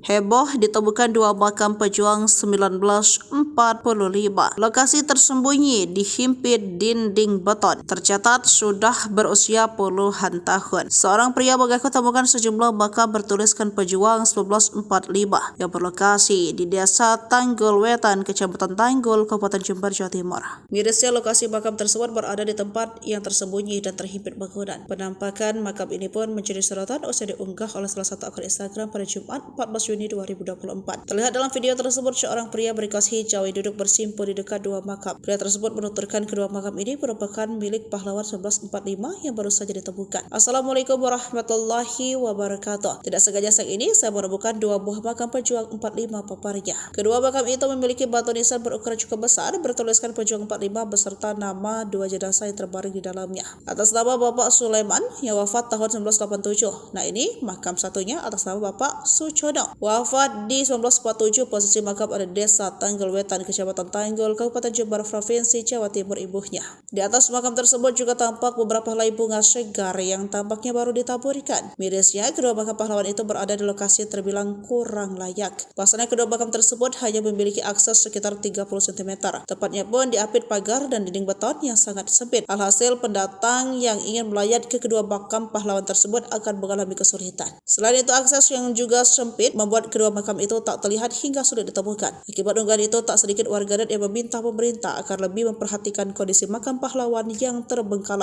Heboh ditemukan dua makam pejuang 1945. Lokasi tersembunyi dihimpit dinding beton. Tercatat sudah berusia puluhan tahun. Seorang pria mengaku temukan sejumlah makam bertuliskan pejuang 1945 yang berlokasi di Desa Tanggul Wetan, Kecamatan Tanggul, Kabupaten Jember, Jawa Timur. Mirisnya, lokasi makam tersebut berada di tempat yang tersembunyi dan terhimpit bangunan. Penampakan makam ini pun menjadi sorotan usai diunggah oleh salah satu akun Instagram pada Jumat 14 Juni 2024. Terlihat dalam video tersebut seorang pria berkaos hijau yang duduk bersimpuh di dekat dua makam. Pria tersebut menuturkan kedua makam ini merupakan milik pahlawan 1945 yang baru saja ditemukan. Assalamualaikum warahmatullahi wabarakatuh. Tidak sengaja saat ini saya menemukan dua buah makam pejuang 45 paparnya. Kedua makam itu memiliki batu nisan berukuran cukup besar bertuliskan pejuang 45 beserta nama dua jenazah yang terbaring di dalamnya. Atas nama Bapak Sulaiman yang wafat tahun 1987. Nah, ini makam satunya atas nama Bapak Sucono, wafat di 1947. Posisi makam ada Desa Tanggul Wetan, Kecamatan Tanggul, Kabupaten Jember, Provinsi Jawa Timur ibunya. Di atas makam tersebut juga tampak beberapa helai bunga segar yang tampaknya baru ditaburkan. Mirisnya, kedua makam pahlawan itu berada di lokasi terbilang kurang layak. Pasalnya kedua makam tersebut hanya memiliki akses sekitar 30 cm. Tepatnya pun diapit pagar dan dinding beton yang sangat sempit. Alhasil, pendatang yang ingin melayat ke kedua makam pahlawan tersebut akan mengalami kesulitan. Selain itu, akses yang juga sempit membuat kedua makam itu tak terlihat hingga sulit ditemukan. Akibat unggahan itu, tak sedikit warganet yang meminta pemerintah agar lebih memperhatikan kondisi makam pahlawan yang terbengkalai.